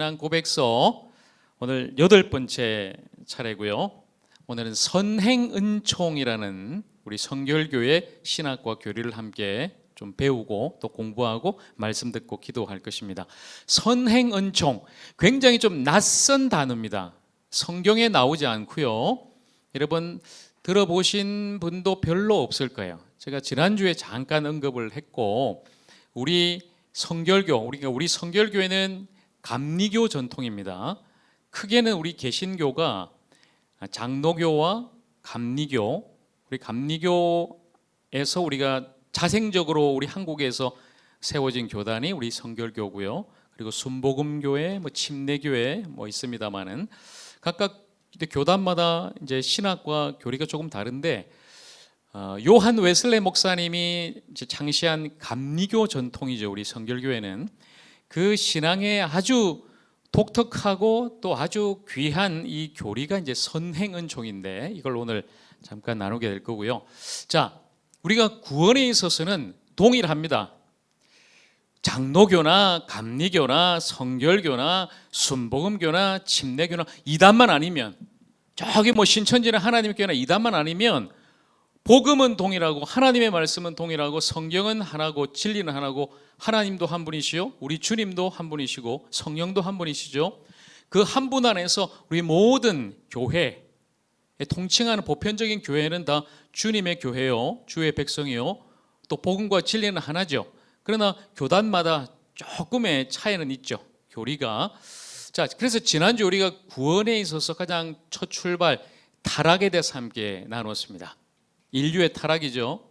고백서 오늘 8번째 차례고요. 오늘은 선행은총이라는 우리 성결교회 신학과 교리를 함께 좀 배우고 또 공부하고 말씀 듣고 기도할 것입니다. 선행은총, 굉장히 좀 낯선 단어입니다. 성경에 나오지 않고요. 여러분 들어보신 분도 별로 없을 거예요. 제가 지난주에 잠깐 언급을 했고, 우리 성결교회는 감리교 전통입니다. 크게는 우리 개신교가 장로교와 감리교, 우리 감리교에서 우리가 자생적으로 우리 한국에서 세워진 교단이 우리 성결교고요. 그리고 순복음교회, 침례교회 있습니다만은 각각 교단마다 이제 신학과 교리가 조금 다른데, 요한 웨슬레 목사님이 이제 창시한 감리교 전통이죠. 우리 성결교회는 그 신앙에 아주 독특하고 또 아주 귀한 이 교리가 이제 선행은총인데, 이걸 오늘 잠깐 나누게 될 거고요. 자, 우리가 구원에 있어서는 동일합니다. 장로교나 감리교나 성결교나 순복음교나 침례교나 이단만 아니면, 저기 신천지나 하나님교나 이단만 아니면 복음은 동일하고 하나님의 말씀은 동일하고 성경은 하나고 진리는 하나고 하나님도 한 분이시요 우리 주님도 한 분이시고 성령도 한 분이시죠. 그 한 분 안에서 우리 모든 교회, 통칭하는 보편적인 교회는 다 주님의 교회요, 주의 백성이요, 또 복음과 진리는 하나죠. 그러나 교단마다 조금의 차이는 있죠, 교리가. 자, 그래서 지난주 우리가 구원에 있어서 가장 첫 출발, 타락에 대해서 함께 나눴습니다. 인류의 타락이죠.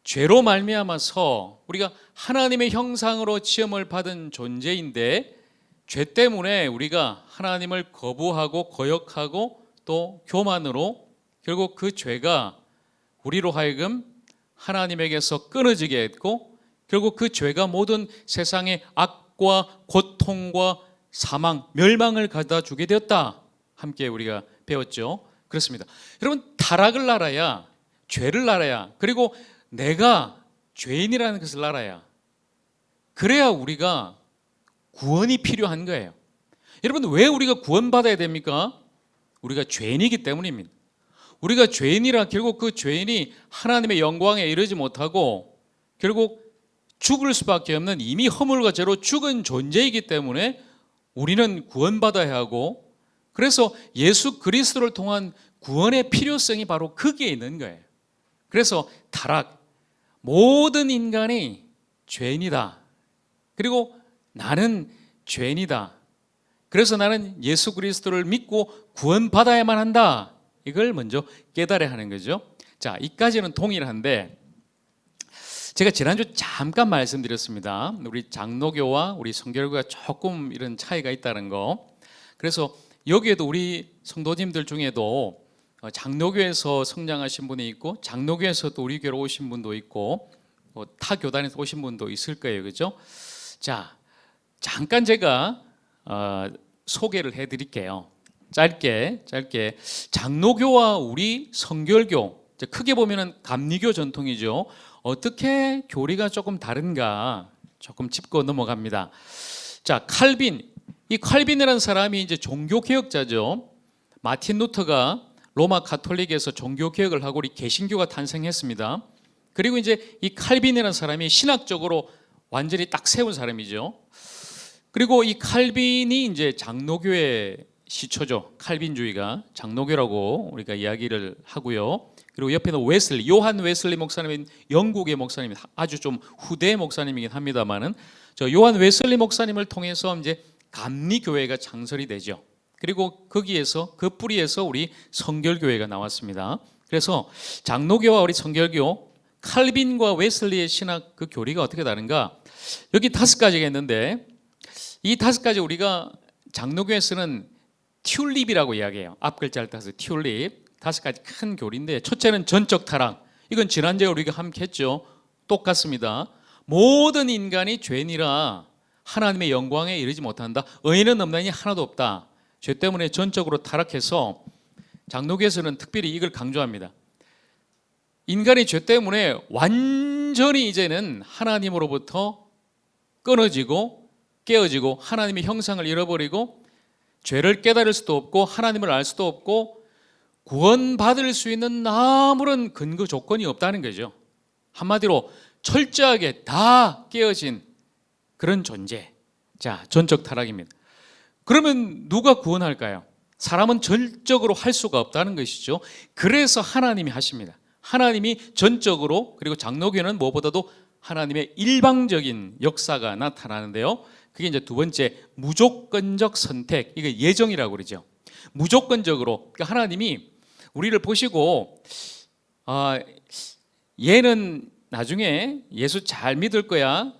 죄로 말미암아서 우리가 하나님의 형상으로 지음을 받은 존재인데, 죄 때문에 우리가 하나님을 거부하고 거역하고 또 교만으로 결국 그 죄가 우리로 하여금 하나님에게서 끊어지게 했고, 결국 그 죄가 모든 세상의 악과 고통과 사망, 멸망을 가져다 주게 되었다. 함께 우리가 배웠죠. 그렇습니다. 여러분, 타락을 알아야, 죄를 알아야, 그리고 내가 죄인이라는 것을 알아야, 그래야 우리가 구원이 필요한 거예요. 여러분, 왜 우리가 구원받아야 됩니까? 우리가 죄인이기 때문입니다. 우리가 죄인이라 결국 그 죄인이 하나님의 영광에 이르지 못하고 결국 죽을 수밖에 없는 이미 허물과 죄로 죽은 존재이기 때문에 우리는 구원받아야 하고, 그래서 예수 그리스도를 통한 구원의 필요성이 바로 거기에 있는 거예요. 그래서 타락, 모든 인간이 죄인이다. 그리고 나는 죄인이다. 그래서 나는 예수 그리스도를 믿고 구원받아야만 한다. 이걸 먼저 깨달아야 하는 거죠. 자, 이까지는 동일한데, 제가 지난주 잠깐 말씀드렸습니다. 우리 장로교와 우리 성결교가 조금 이런 차이가 있다는 거. 그래서 여기에도 우리 성도님들 중에도 장로교에서 성장하신 분이 있고, 장로교에서 또 우리 교회로 오신 분도 있고, 타 교단에서 오신 분도 있을 거예요, 그죠? 자, 잠깐 제가 소개를 해드릴게요. 짧게. 장로교와 우리 성결교, 크게 보면은 감리교 전통이죠. 어떻게 교리가 조금 다른가 조금 짚고 넘어갑니다. 자, 이 칼빈이라는 사람이 이제 종교개혁자죠. 마틴 루터가 로마 가톨릭에서 종교개혁을 하고 우리 개신교가 탄생했습니다. 그리고 이제 이 칼빈이라는 사람이 신학적으로 완전히 딱 세운 사람이죠. 그리고 이 칼빈이 이제 장로교의 시초죠. 칼빈주의가 장로교라고 우리가 이야기를 하고요. 그리고 옆에는 요한 웨슬리 목사님은 영국의 목사님, 아주 좀 후대 목사님이긴 합니다만은, 저 요한 웨슬리 목사님을 통해서 이제 감리교회가 창설이 되죠. 그리고 거기에서, 그 뿌리에서 우리 성결교회가 나왔습니다. 그래서 장로교와 우리 성결교, 칼빈과 웨슬리의 신학 그 교리가 어떻게 다른가? 여기 5가지가 있는데, 이 5가지 우리가 장로교에서는 튤립이라고 이야기해요. 앞글자를 따서 튤립. 5가지 큰 교리인데, 첫째는 전적 타락. 이건 지난주에 우리가 함께 했죠. 똑같습니다. 모든 인간이 죄인이라 하나님의 영광에 이르지 못한다. 의인은 없나니 하나도 없다. 죄 때문에 전적으로 타락해서 장로교에서는 특별히 이걸 강조합니다. 인간이 죄 때문에 완전히 이제는 하나님으로부터 끊어지고 깨어지고 하나님의 형상을 잃어버리고 죄를 깨달을 수도 없고 하나님을 알 수도 없고 구원받을 수 있는 아무런 근거 조건이 없다는 거죠. 한마디로 철저하게 다 깨어진 그런 존재. 자, 전적 타락입니다. 그러면 누가 구원할까요? 사람은 전적으로 할 수가 없다는 것이죠. 그래서 하나님이 하십니다. 하나님이 전적으로, 그리고 장로교는 무엇보다도 하나님의 일방적인 역사가 나타나는데요. 그게 이제 두 번째, 무조건적 선택. 이게 예정이라고 그러죠. 무조건적으로, 그러니까 하나님이 우리를 보시고 얘는 나중에 예수 잘 믿을 거야,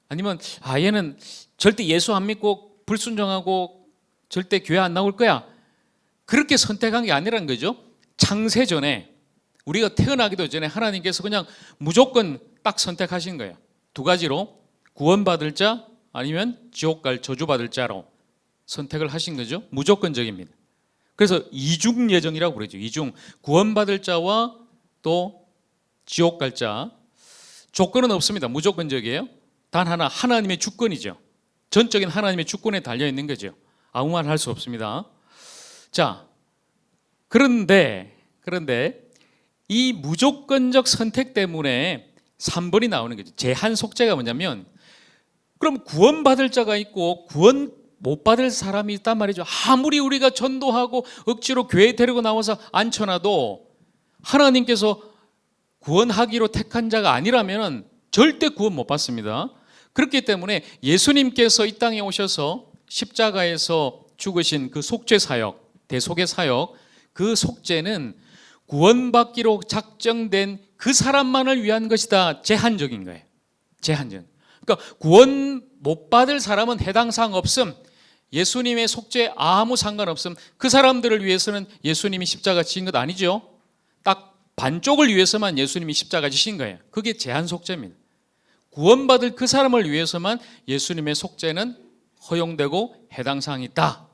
아니면 얘는 절대 예수 안 믿고 불순종하고 절대 교회 안 나올 거야, 그렇게 선택한 게 아니라는 거죠. 창세 전에, 우리가 태어나기도 전에 하나님께서 그냥 무조건 딱 선택하신 거예요. 두 가지로, 구원받을 자 아니면 지옥 갈 저주받을 자로 선택을 하신 거죠. 무조건적입니다. 그래서 이중 예정이라고 그러죠. 이중, 구원받을 자와 또 지옥 갈 자. 조건은 없습니다. 무조건적이에요. 단 하나, 하나님의 주권이죠. 전적인 하나님의 주권에 달려 있는 거죠. 아무 말 할 수 없습니다. 자, 그런데 이 무조건적 선택 때문에 3번이 나오는 거죠. 제한 속죄가 뭐냐면, 그럼 구원받을 자가 있고 구원 못 받을 사람이 있단 말이죠. 아무리 우리가 전도하고 억지로 교회에 데리고 나와서 앉혀놔도 하나님께서 구원하기로 택한 자가 아니라면 절대 구원 못 받습니다. 그렇기 때문에 예수님께서 이 땅에 오셔서 십자가에서 죽으신 그 속죄 사역, 대속의 사역, 그 속죄는 구원받기로 작정된 그 사람만을 위한 것이다. 제한적인 거예요. 제한적. 그러니까 구원 못 받을 사람은 해당 사항 없음. 예수님의 속죄 아무 상관없음. 그 사람들을 위해서는 예수님이 십자가 지신 것 아니죠. 딱 반쪽을 위해서만 예수님이 십자가 지신 거예요. 그게 제한 속죄입니다. 구원받을 그 사람을 위해서만 예수님의 속죄는 허용되고 해당 사항이 있다.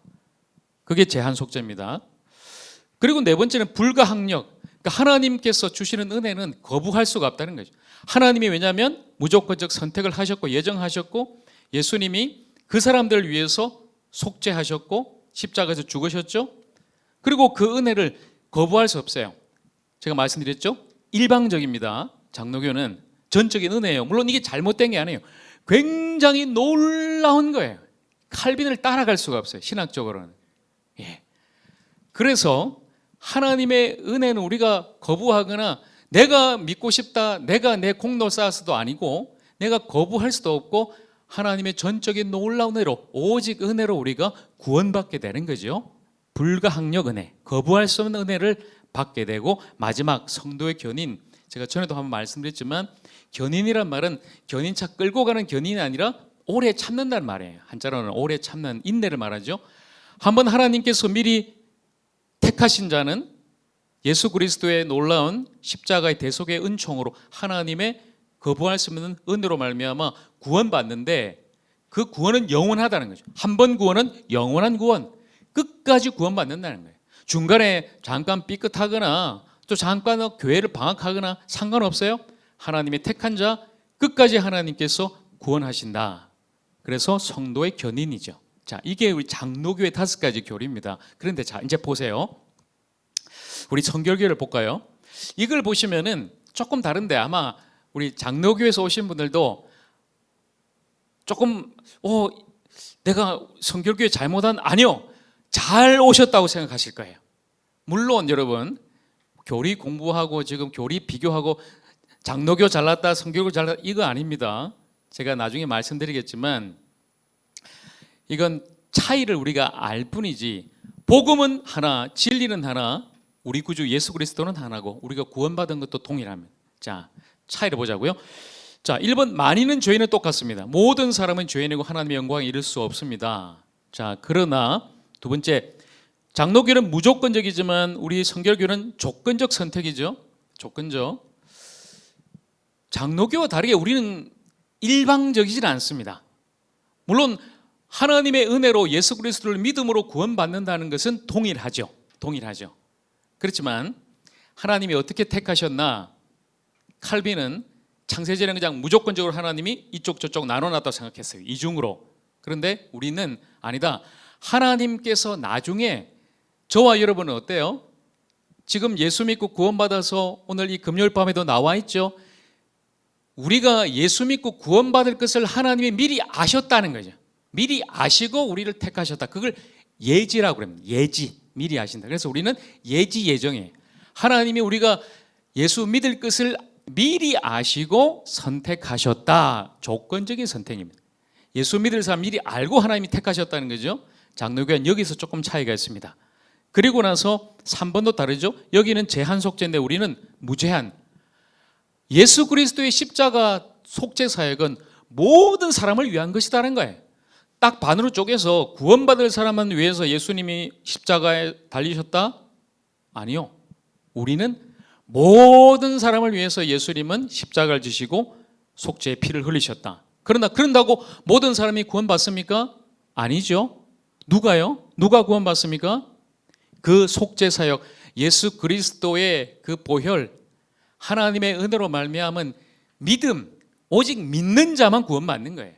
그게 제한 속죄입니다. 그리고 네 번째는 불가항력. 그러니까 하나님께서 주시는 은혜는 거부할 수가 없다는 거죠. 하나님이, 왜냐하면 무조건적 선택을 하셨고 예정하셨고 예수님이 그 사람들을 위해서 속죄하셨고 십자가에서 죽으셨죠. 그리고 그 은혜를 거부할 수 없어요. 제가 말씀드렸죠. 일방적입니다. 장로교는 전적인 은혜예요. 물론 이게 잘못된 게 아니에요. 굉장히 놀라운 거예요. 칼빈을 따라갈 수가 없어요. 신학적으로는. 예. 그래서 하나님의 은혜는 우리가 거부하거나 내가 믿고 싶다, 내가 내 공로 쌓아서도 아니고 내가 거부할 수도 없고 하나님의 전적인 놀라운 은혜로, 오직 은혜로 우리가 구원받게 되는 거죠. 불가항력 은혜, 거부할 수 없는 은혜를 받게 되고, 마지막 성도의 견인. 제가 전에도 한번 말씀드렸지만 견인이란 말은 견인차 끌고 가는 견인이 아니라 오래 참는다는 말이에요. 한자로는 오래 참는 인내를 말하죠. 한번 하나님께서 미리 택하신 자는 예수 그리스도의 놀라운 십자가의 대속의 은총으로 하나님의 거부할 수 없는 은혜로 말미암아 구원받는데, 그 구원은 영원하다는 거죠. 한 번 구원은 영원한 구원, 끝까지 구원받는다는 거예요. 중간에 잠깐 삐끗하거나 또 잠깐 교회를 방학하거나 상관없어요. 하나님의 택한 자 끝까지 하나님께서 구원하신다. 그래서 성도의 견인이죠. 자, 이게 우리 장로교의 5가지 교리입니다. 그런데 자, 이제 보세요. 우리 성결교를 볼까요? 이걸 보시면은 조금 다른데, 아마 우리 장로교에서 오신 분들도 조금 내가 성결교회 잘못한, 아니요, 잘 오셨다고 생각하실 거예요. 물론 여러분, 교리 공부하고 지금 교리 비교하고 장로교 잘났다, 성결교 잘났다, 이거 아닙니다. 제가 나중에 말씀드리겠지만 이건 차이를 우리가 알 뿐이지, 복음은 하나, 진리는 하나, 우리 구주 예수 그리스도는 하나고 우리가 구원받은 것도 동일합니다. 자, 차이를 보자고요. 자, 1번, 많이는 죄인은 똑같습니다. 모든 사람은 죄인이고 하나님의 영광에 이를 수 없습니다. 자, 그러나 두 번째, 장로교는 무조건적이지만 우리 성결교는 조건적 선택이죠. 조건적. 장로교와 다르게 우리는 일방적이진 않습니다. 물론 하나님의 은혜로 예수 그리스도를 믿음으로 구원받는다는 것은 동일하죠. 동일하죠. 그렇지만 하나님이 어떻게 택하셨나? 칼빈은 창세전에 그냥 무조건적으로 하나님이 이쪽 저쪽 나눠놨다고 생각했어요. 이중으로. 그런데 우리는 아니다. 하나님께서 나중에 저와 여러분은 어때요? 지금 예수 믿고 구원받아서 오늘 이 금요일 밤에도 나와 있죠. 우리가 예수 믿고 구원받을 것을 하나님이 미리 아셨다는 거죠. 미리 아시고 우리를 택하셨다. 그걸 예지라고 그럽니다. 예지, 미리 아신다. 그래서 우리는 예지 예정이에요. 하나님이 우리가 예수 믿을 것을 미리 아시고 선택하셨다. 조건적인 선택입니다. 예수 믿을 사람 미리 알고 하나님이 택하셨다는 거죠. 장로교회는 여기서 조금 차이가 있습니다. 그리고 나서 3번도 다르죠. 여기는 제한 속죄인데 우리는 무제한. 예수 그리스도의 십자가 속죄 사역은 모든 사람을 위한 것이라는 거예요. 딱 반으로 쪼개서 구원받을 사람만 위해서 예수님이 십자가에 달리셨다? 아니요. 우리는 모든 사람을 위해서 예수님은 십자가를 지시고 속죄의 피를 흘리셨다. 그러나 그런다고 모든 사람이 구원받습니까? 아니죠. 누가요? 누가 구원받습니까? 그 속죄 사역, 예수 그리스도의 그 보혈, 하나님의 은혜로 말미암은 믿음, 오직 믿는 자만 구원받는 거예요.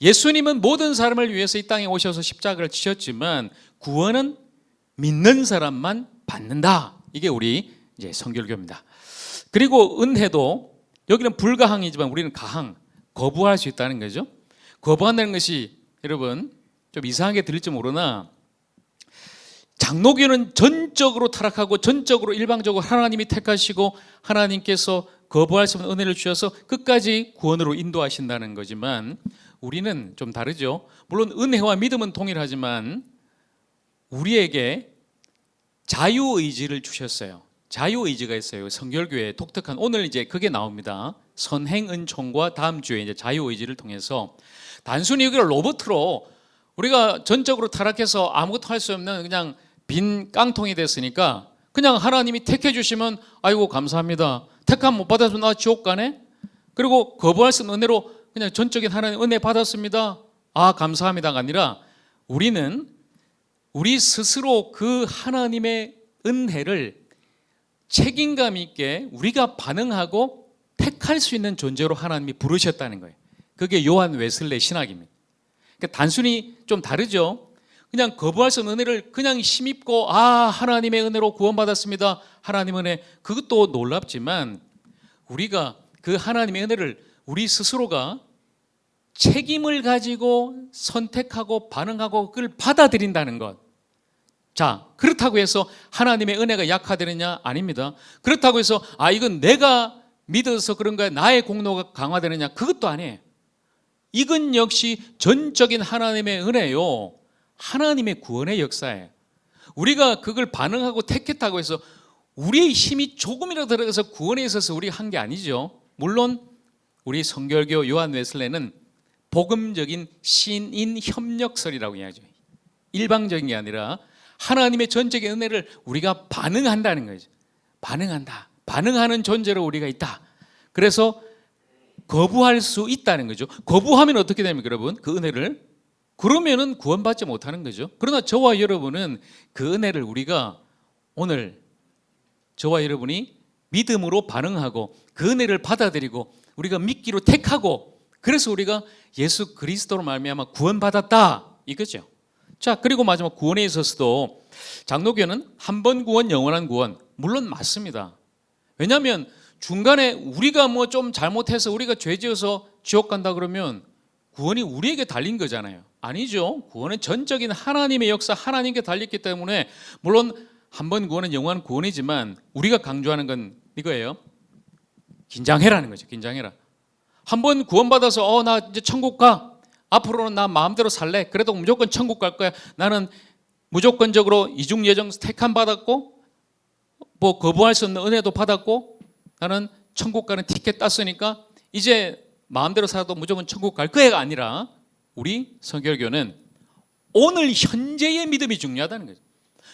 예수님은 모든 사람을 위해서 이 땅에 오셔서 십자가를 지셨지만 구원은 믿는 사람만 받는다. 이게 우리 이제 성결교입니다. 그리고 은혜도 여기는 불가항이지만 우리는 가항, 거부할 수 있다는 거죠. 거부한다는 것이 여러분 좀 이상하게 들릴지 모르나 장로교는 전적으로 타락하고 전적으로 일방적으로 하나님이 택하시고 하나님께서 거부할 수 없는 은혜를 주셔서 끝까지 구원으로 인도하신다는 거지만 우리는 좀 다르죠. 물론 은혜와 믿음은 동일하지만 우리에게 자유의지를 주셨어요. 자유의지가 있어요. 성결교회의 독특한 오늘 이제 그게 나옵니다. 선행은총과 다음 주에 이제 자유의지를 통해서 단순히 여기를 로봇으로 우리가 전적으로 타락해서 아무것도 할 수 없는 그냥 빈 깡통이 됐으니까 그냥 하나님이 택해 주시면 아이고 감사합니다. 택함 못 받아서 나 지옥 가네? 그리고 거부할 수 없는 은혜로 그냥 전적인 하나님 은혜 받았습니다. 아 감사합니다가 아니라 우리는 우리 스스로 그 하나님의 은혜를 책임감 있게 우리가 반응하고 택할 수 있는 존재로 하나님이 부르셨다는 거예요. 그게 요한 웨슬레 신학입니다. 그러니까 단순히 좀 다르죠. 그냥 거부할 수 없는 은혜를 그냥 힘입고 아 하나님의 은혜로 구원받았습니다. 하나님 은혜 그것도 놀랍지만 우리가 그 하나님의 은혜를 우리 스스로가 책임을 가지고 선택하고 반응하고 그걸 받아들인다는 것. 자 그렇다고 해서 하나님의 은혜가 약화되느냐? 아닙니다. 그렇다고 해서 아 이건 내가 믿어서 그런 거야 나의 공로가 강화되느냐? 그것도 아니에요. 이건 역시 전적인 하나님의 은혜요. 하나님의 구원의 역사예요. 우리가 그걸 반응하고 택했다고 해서 우리의 힘이 조금이라도 들어가서 구원에 있어서 우리가 한 게 아니죠. 물론 우리 성결교 요한 웨슬레는 복음적인 신인 협력설이라고 이야기하죠. 일방적인 게 아니라 하나님의 전적인 은혜를 우리가 반응한다는 거죠. 반응한다. 반응하는 존재로 우리가 있다. 그래서 거부할 수 있다는 거죠. 거부하면 어떻게 됩니까, 여러분? 그 은혜를 그러면은 구원받지 못하는 거죠. 그러나 저와 여러분은 그 은혜를 우리가 오늘 저와 여러분이 믿음으로 반응하고 그 은혜를 받아들이고 우리가 믿기로 택하고 그래서 우리가 예수 그리스도로 말미암아 구원받았다 이거죠. 자 그리고 마지막 구원에 있어서도 장로교는 한 번 구원 영원한 구원 물론 맞습니다. 왜냐하면 중간에 우리가 뭐 좀 잘못해서 우리가 죄지어서 지옥 간다 그러면 구원이 우리에게 달린 거잖아요. 아니죠. 구원은 전적인 하나님의 역사 하나님께 달렸기 때문에 물론 한 번 구원은 영원한 구원이지만 우리가 강조하는 건 이거예요. 긴장해라는 거죠. 긴장해라. 한 번 구원받아서 나 이제 천국 가. 앞으로는 나 마음대로 살래. 그래도 무조건 천국 갈 거야. 나는 무조건적으로 이중 예정 택함 받았고 뭐 거부할 수 없는 은혜도 받았고 나는 천국 가는 티켓 땄으니까 이제 마음대로 살아도 무조건 천국 갈 거야가 아니라 우리 성결교는 오늘 현재의 믿음이 중요하다는 거죠.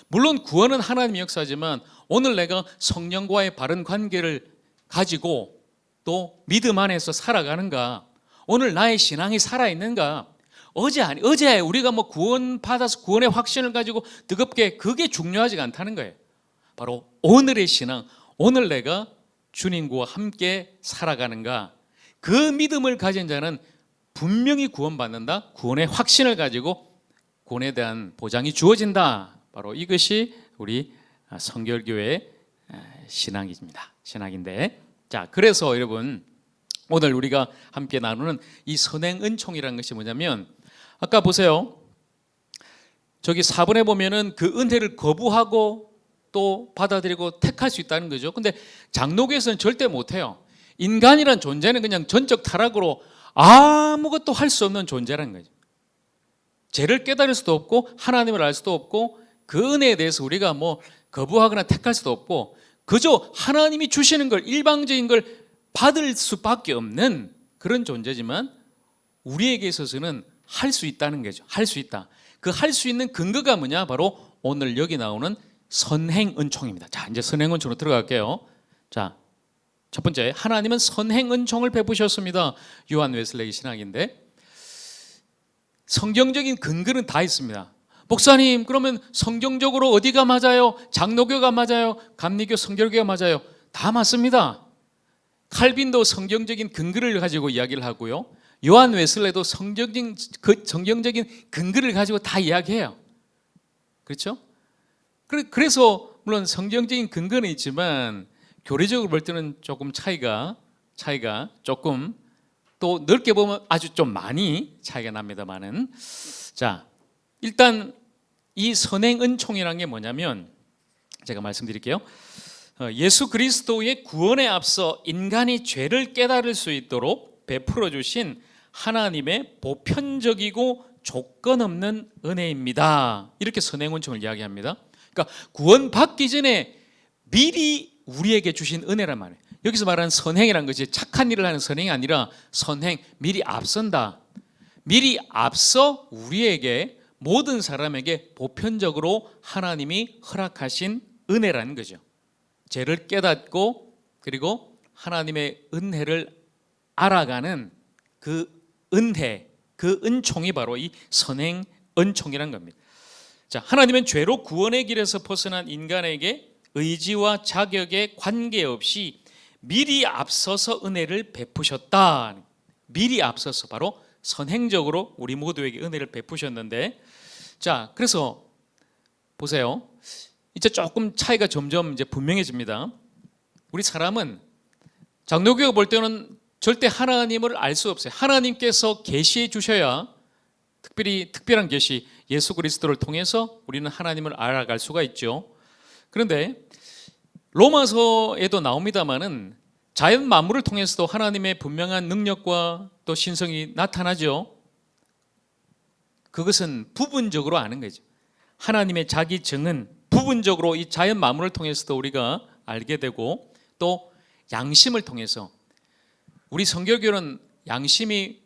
물론 구원은 하나님의 역사지만 오늘 내가 성령과의 바른 관계를 가지고 또 믿음 안에서 살아가는가 오늘 나의 신앙이 살아있는가 어제 우리가 뭐 구원 받아서 구원의 확신을 가지고 뜨겁게 그게 중요하지가 않다는 거예요. 바로 오늘의 신앙 오늘 내가 주님과 함께 살아가는가 그 믿음을 가진 자는 분명히 구원받는다. 구원의 확신을 가지고 구원에 대한 보장이 주어진다. 바로 이것이 우리 성결교회의 신앙입니다. 신앙인데, 자, 그래서 여러분 오늘 우리가 함께 나누는 이 선행은총이라는 것이 뭐냐면, 아까 보세요. 저기 4번에 보면은 그 은혜를 거부하고 또 받아들이고 택할 수 있다는 거죠. 근데 장로교에서는 절대 못해요. 인간이란 존재는 그냥 전적 타락으로 아무것도 할 수 없는 존재라는 거죠. 죄를 깨달을 수도 없고 하나님을 알 수도 없고 그 은혜에 대해서 우리가 뭐 거부하거나 택할 수도 없고 그저 하나님이 주시는 걸, 일방적인 걸 받을 수밖에 없는 그런 존재지만 우리에게 있어서는 할 수 있다는 거죠. 할 수 있다. 그 할 수 있는 근거가 뭐냐? 바로 오늘 여기 나오는 선행은총입니다. 자, 이제 선행은총으로 들어갈게요. 자, 첫 번째, 하나님은 선행은총을 베푸셨습니다. 요한 웨슬레이 신학인데, 성경적인 근거는 다 있습니다. 목사님, 그러면 성경적으로 어디가 맞아요? 장로교가 맞아요? 감리교, 성결교가 맞아요? 다 맞습니다. 칼빈도 성경적인 근거를 가지고 이야기를 하고요. 요한 웨슬레도 성경적인 근거를 가지고 다 이야기해요. 그렇죠? 그래서 물론 성경적인 근거는 있지만 교리적으로 볼 때는 조금 차이가 조금, 또 넓게 보면 아주 좀 많이 차이가 납니다만은, 자, 일단 이 선행은총이라는 게 뭐냐면 제가 말씀드릴게요. 예수 그리스도의 구원에 앞서 인간이 죄를 깨달을 수 있도록 베풀어 주신 하나님의 보편적이고 조건 없는 은혜입니다. 이렇게 선행은총을 이야기합니다. 그러니까 구원받기 전에 미리 우리에게 주신 은혜란 말이에요. 여기서 말하는 선행이라는 것이 착한 일을 하는 선행이 아니라 선행, 미리 앞선다. 미리 앞서 우리에게, 모든 사람에게 보편적으로 하나님이 허락하신 은혜라는 거죠. 죄를 깨닫고 그리고 하나님의 은혜를 알아가는 그 은혜, 그 은총이 바로 이 선행 은총이라는 겁니다. 자, 하나님은 죄로 구원의 길에서 벗어난 인간에게 의지와 자격에 관계없이 미리 앞서서 은혜를 베푸셨다. 미리 앞서서 바로 선행적으로 우리 모두에게 은혜를 베푸셨는데, 자, 그래서 보세요. 이제 조금 차이가 점점 이제 분명해집니다. 우리 사람은 장로교가 볼 때는 절대 하나님을 알 수 없어요. 하나님께서 계시해 주셔야, 특별한 계시, 예수 그리스도를 통해서 우리는 하나님을 알아갈 수가 있죠. 그런데 로마서에도 나옵니다마는 자연 만물을 통해서도 하나님의 분명한 능력과 또 신성이 나타나죠. 그것은 부분적으로 아는 거죠. 하나님의 자기 정은 부분적으로 이 자연 만물을 통해서도 우리가 알게 되고, 또 양심을 통해서, 우리 성결교는 양심이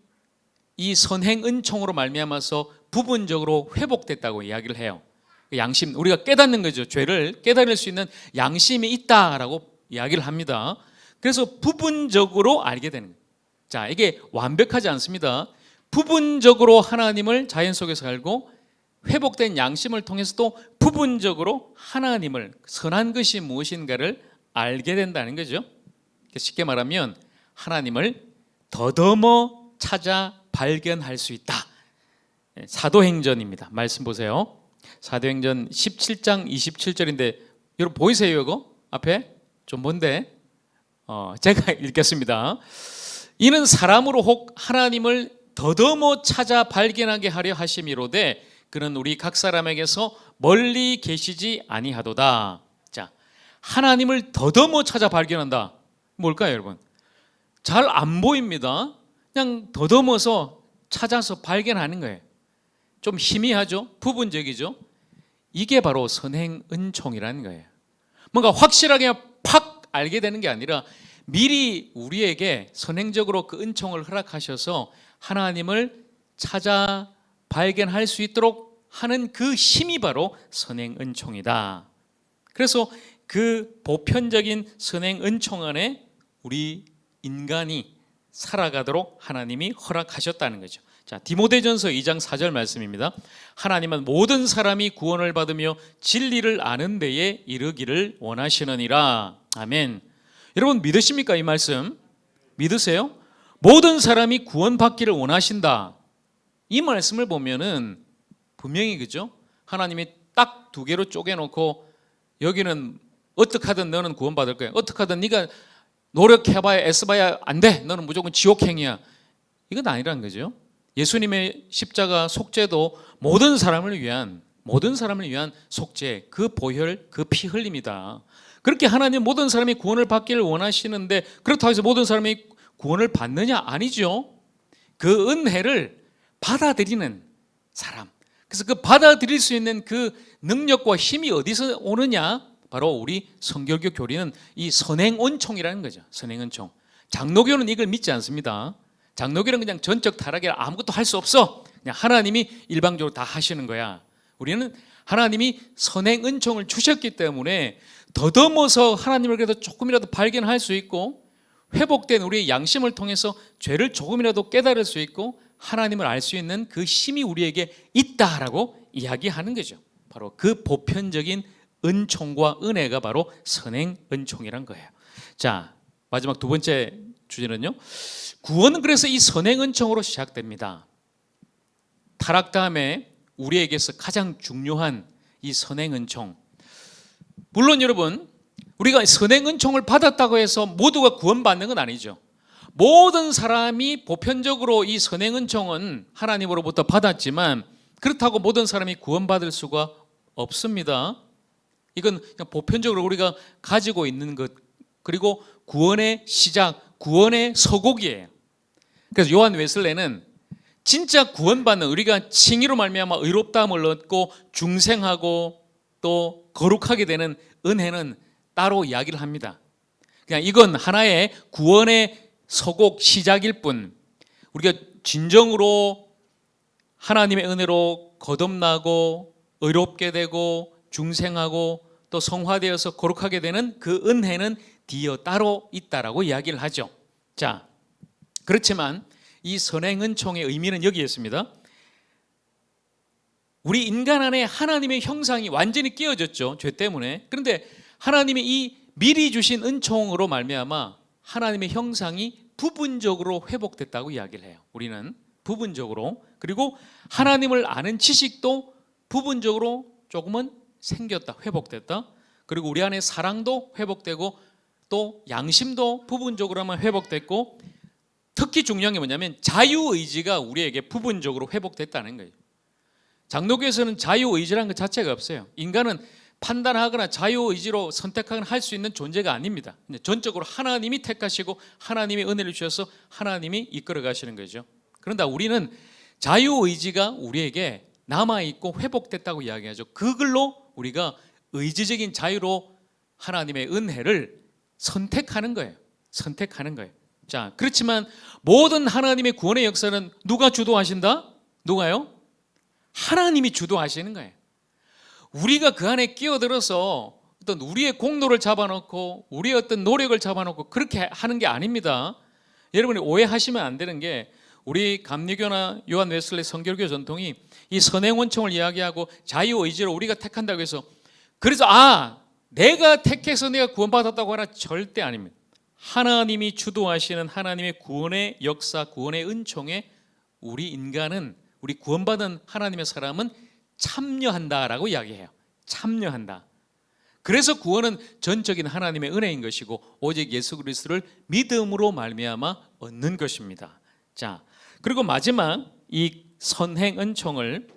이 선행 은총으로 말미암아서 부분적으로 회복됐다고 이야기를 해요. 양심, 우리가 깨닫는 거죠. 죄를 깨달을 수 있는 양심이 있다라고 이야기를 합니다. 그래서 부분적으로 알게 되는 거예요. 자, 이게 완벽하지 않습니다. 부분적으로 하나님을 자연 속에서 알고, 회복된 양심을 통해서도 부분적으로 하나님을, 선한 것이 무엇인가를 알게 된다는 거죠. 쉽게 말하면 하나님을 더듬어 찾아 발견할 수 있다. 사도행전입니다. 말씀 보세요. 사도행전 17장 27절인데 여러분 보이세요? 이거 앞에 좀 뭔데? 제가 읽겠습니다. 이는 사람으로 혹 하나님을 더듬어 찾아 발견하게 하려 하심이로되 그는 우리 각 사람에게서 멀리 계시지 아니하도다. 자, 하나님을 더듬어 찾아 발견한다. 뭘까요, 여러분? 잘 안 보입니다. 그냥 더듬어서 찾아서 발견하는 거예요. 좀 희미하죠? 부분적이죠? 이게 바로 선행 은총이라는 거예요. 뭔가 확실하게 팍 알게 되는 게 아니라 미리 우리에게 선행적으로 그 은총을 허락하셔서 하나님을 찾아 발견할 수 있도록 하는 그 힘이 바로 선행 은총이다. 그래서 그 보편적인 선행 은총 안에 우리 인간이 살아가도록 하나님이 허락하셨다는 거죠. 자, 디모데전서 2장 4절 말씀입니다. 하나님은 모든 사람이 구원을 받으며 진리를 아는 데에 이르기를 원하시느니라. 아멘. 여러분 믿으십니까? 이 말씀 믿으세요? 모든 사람이 구원받기를 원하신다. 이 말씀을 보면은 분명히 그죠? 하나님이 딱 두 개로 쪼개놓고 여기는 어떻게 하든 너는 구원받을 거야. 어떻게 하든 네가 노력해봐야 애써봐야 안 돼. 너는 무조건 지옥행이야. 이건 아니라는 거죠. 예수님의 십자가 속죄도 모든 사람을 위한 속죄, 그 보혈, 그 피 흘림이다. 그렇게 하나님 모든 사람이 구원을 받기를 원하시는데 그렇다고 해서 모든 사람이 구원을 받느냐? 아니죠. 그 은혜를 받아들이는 사람. 그래서 그 받아들일 수 있는 그 능력과 힘이 어디서 오느냐? 바로 우리 성결교 교리는 이 선행은총이라는 거죠. 선행은총. 장로교는 이걸 믿지 않습니다. 장로교는 그냥 전적 타락이라 아무것도 할 수 없어. 그냥 하나님이 일방적으로 다 하시는 거야. 우리는 하나님이 선행은총을 주셨기 때문에 더듬어서 하나님을 그래도 조금이라도 발견할 수 있고 회복된 우리의 양심을 통해서 죄를 조금이라도 깨달을 수 있고 하나님을 알 수 있는 그 힘이 우리에게 있다라고 이야기하는 거죠. 바로 그 보편적인 은총과 은혜가 바로 선행은총이란 거예요. 자, 마지막 두 번째 주제는요. 구원은 그래서 이 선행은총으로 시작됩니다. 타락 다음에 우리에게서 가장 중요한 이 선행은총. 물론 여러분, 우리가 선행은총을 받았다고 해서 모두가 구원받는 건 아니죠. 모든 사람이 보편적으로 이 선행은총은 하나님으로부터 받았지만 그렇다고 모든 사람이 구원받을 수가 없습니다. 이건 그냥 보편적으로 우리가 가지고 있는 것, 그리고 구원의 시작, 구원의 서곡이에요. 그래서 요한 웨슬레는 진짜 구원받는, 우리가 칭의로 말미암아 의롭다함을 얻고 중생하고 또 거룩하게 되는 은혜는 따로 이야기를 합니다. 그냥 이건 하나의 구원의 서곡 시작일 뿐, 우리가 진정으로 하나님의 은혜로 거듭나고 의롭게 되고 중생하고 또 성화되어서 거룩하게 되는 그 은혜는 뒤에 따로 있다라고 이야기를 하죠. 자, 그렇지만 이 선행은총의 의미는 여기에 있습니다. 우리 인간 안에 하나님의 형상이 완전히 깨어졌죠, 죄 때문에. 그런데 하나님이 이 미리 주신 은총으로 말미암아 하나님의 형상이 부분적으로 회복됐다고 이야기를 해요. 우리는 부분적으로. 그리고 하나님을 아는 지식도 부분적으로 조금은 생겼다, 회복됐다. 그리고 우리 안에 사랑도 회복되고 또 양심도 부분적으로만 회복됐고, 특히 중요한 게 뭐냐면 자유의지가 우리에게 부분적으로 회복됐다는 거예요. 장로교에서는 자유의지라는 것 자체가 없어요. 인간은 판단하거나 자유의지로 선택하거나 할 수 있는 존재가 아닙니다. 전적으로 하나님이 택하시고 하나님이 은혜를 주셔서 하나님이 이끌어 가시는 거죠. 그런데 우리는 자유의지가 우리에게 남아있고 회복됐다고 이야기하죠. 그걸로 우리가 의지적인 자유로 하나님의 은혜를 선택하는 거예요. 선택하는 거예요. 자, 그렇지만 모든 하나님의 구원의 역사는 누가 주도하신다? 누가요? 하나님이 주도하시는 거예요. 우리가 그 안에 끼어들어서 어떤 우리의 공로를 잡아놓고 우리의 어떤 노력을 잡아놓고 그렇게 하는 게 아닙니다. 여러분이 오해하시면 안 되는 게, 우리 감리교나 요한 웨슬레 성결교 전통이 이 선행원총을 이야기하고 자유의지로 우리가 택한다고 해서 그래서 내가 택해서 내가 구원받았다고 하나, 절대 아닙니다. 하나님이 주도하시는 하나님의 구원의 역사, 구원의 은총에 우리 인간은, 우리 구원받은 하나님의 사람은 참여한다라고 이야기해요. 참여한다. 그래서 구원은 전적인 하나님의 은혜인 것이고 오직 예수 그리스도를 믿음으로 말미암아 얻는 것입니다. 자, 그리고 마지막 이 선행 은총을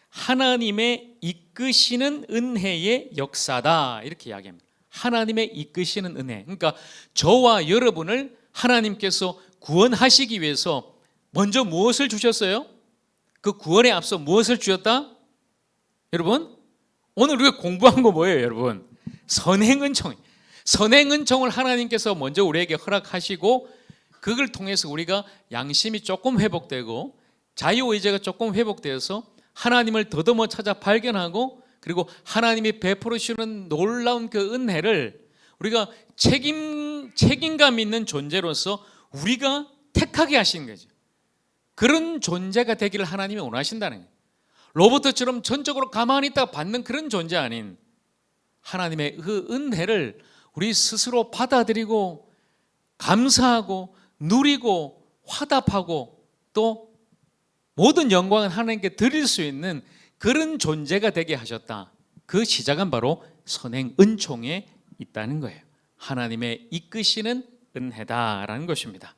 하나님의 이끄시는 은혜의 역사다, 이렇게 이야기합니다. 하나님의 이끄시는 은혜. 그러니까 저와 여러분을 하나님께서 구원하시기 위해서 먼저 무엇을 주셨어요? 그 구원에 앞서 무엇을 주셨다? 여러분, 오늘 우리가 공부한 거 뭐예요, 여러분? 선행은총. 선행은총을 하나님께서 먼저 우리에게 허락하시고 그걸 통해서 우리가 양심이 조금 회복되고 자유의지가 조금 회복되어서 하나님을 더듬어 찾아 발견하고, 그리고 하나님이 베풀어 주시는 놀라운 그 은혜를 우리가 책임감 있는 존재로서 우리가 택하게 하신 거죠. 그런 존재가 되기를 하나님이 원하신다는 거예요. 로봇처럼 전적으로 가만히 있다가 받는 그런 존재 아닌 하나님의 그 은혜를 우리 스스로 받아들이고 감사하고 누리고 화답하고 또 모든 영광은 하나님께 드릴 수 있는 그런 존재가 되게 하셨다. 그 시작은 바로 선행 은총에 있다는 거예요. 하나님의 이끄시는 은혜다라는 것입니다.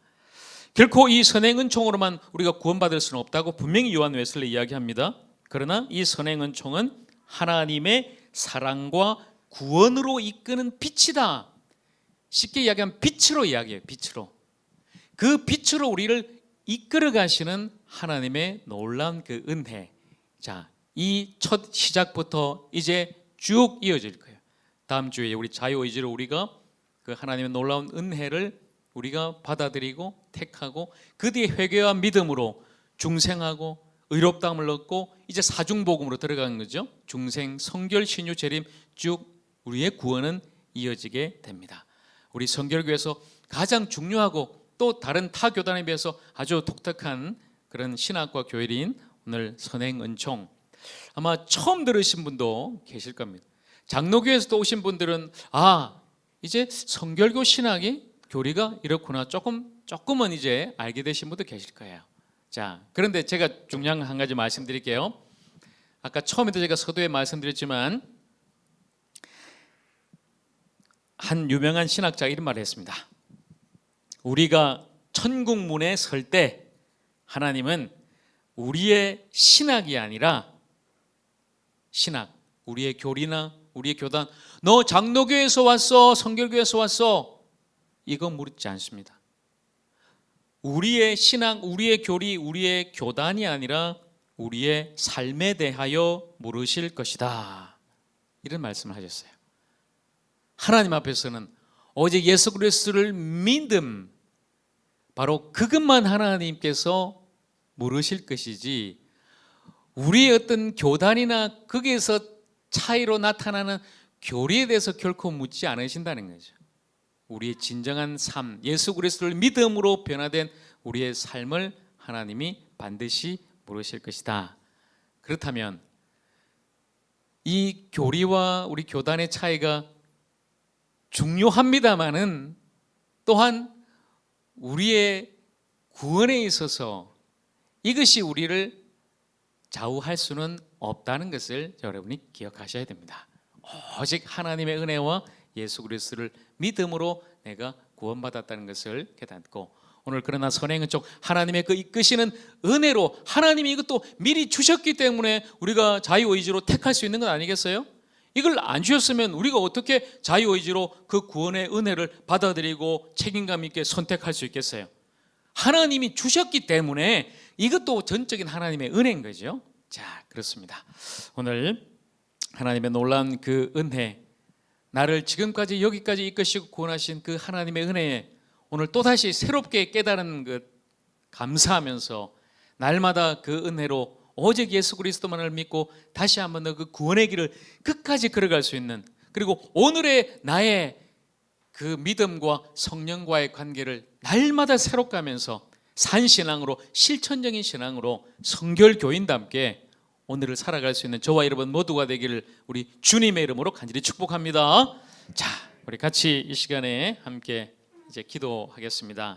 결코 이 선행 은총으로만 우리가 구원받을 수는 없다고 분명히 요한 웨슬리 이야기합니다. 그러나 이 선행 은총은 하나님의 사랑과 구원으로 이끄는 빛이다. 쉽게 이야기하면 빛으로 이야기해요. 빛으로. 그 빛으로 우리를 이끌어 가시는 하나님의 놀라운 그 은혜. 자, 이 첫 시작부터 이제 쭉 이어질 거예요. 다음 주에 우리 자유의지로 우리가 그 하나님의 놀라운 은혜를 우리가 받아들이고 택하고 그 뒤에 회개와 믿음으로 중생하고 의롭다함을 얻고 이제 사중복음으로 들어가는 거죠. 중생, 성결, 신유, 재림 쭉 우리의 구원은 이어지게 됩니다. 우리 성결교에서 가장 중요하고 또 다른 타 교단에 비해서 아주 독특한 그런 신학과 교리인 오늘 선행 은총, 아마 처음 들으신 분도 계실 겁니다. 장로교에서도 오신 분들은 이제 성결교 신학이 교리가 이렇구나 조금은 이제 알게 되신 분도 계실 거예요. 자, 그런데 제가 중요한 한 가지 말씀드릴게요. 아까 처음에도 제가 서두에 말씀드렸지만 한 유명한 신학자가 이런 말을 했습니다. 우리가 천국문에 설 때 하나님은 우리의 신학이 아니라 우리의 교리나 우리의 교단, 너 장로교에서 왔어, 성결교에서 왔어, 이거 묻지 않습니다. 우리의 신앙, 우리의 교리, 우리의 교단이 아니라 우리의 삶에 대하여 물으실 것이다. 이런 말씀을 하셨어요. 하나님 앞에서는 오직 예수 그리스도를 믿음, 바로 그것만 하나님께서 물으실 것이지 우리의 어떤 교단이나 거기에서 차이로 나타나는 교리에 대해서 결코 묻지 않으신다는 거죠. 우리의 진정한 삶, 예수 그리스도를 믿음으로 변화된 우리의 삶을 하나님이 반드시 물으실 것이다. 그렇다면 이 교리와 우리 교단의 차이가 중요합니다마는 또한 우리의 구원에 있어서 이것이 우리를 좌우할 수는 없다는 것을 여러분이 기억하셔야 됩니다. 오직 하나님의 은혜와 예수 그리스도를 믿음으로 내가 구원받았다는 것을 깨닫고, 오늘 그러나 선행은 쪽 하나님의 그 이끄시는 은혜로 하나님이 이것도 미리 주셨기 때문에 우리가 자유의지로 택할 수 있는 건 아니겠어요? 이걸 안 주셨으면 우리가 어떻게 자유의지로 그 구원의 은혜를 받아들이고 책임감 있게 선택할 수 있겠어요? 하나님이 주셨기 때문에 이것도 전적인 하나님의 은혜인 거죠. 자, 그렇습니다. 오늘 하나님의 놀라운 그 은혜, 나를 지금까지 여기까지 이끄시고 구원하신 그 하나님의 은혜에 오늘 또다시 새롭게 깨달은 것 감사하면서 날마다 그 은혜로 오직 예수 그리스도만을 믿고 다시 한번 더 그 구원의 길을 끝까지 걸어갈 수 있는, 그리고 오늘의 나의 그 믿음과 성령과의 관계를 날마다 새롭게 하면서 산신앙으로, 실천적인 신앙으로 성결교인답게 오늘을 살아갈 수 있는 저와 여러분 모두가 되기를 우리 주님의 이름으로 간절히 축복합니다. 자, 우리 같이 이 시간에 함께 이제 기도하겠습니다.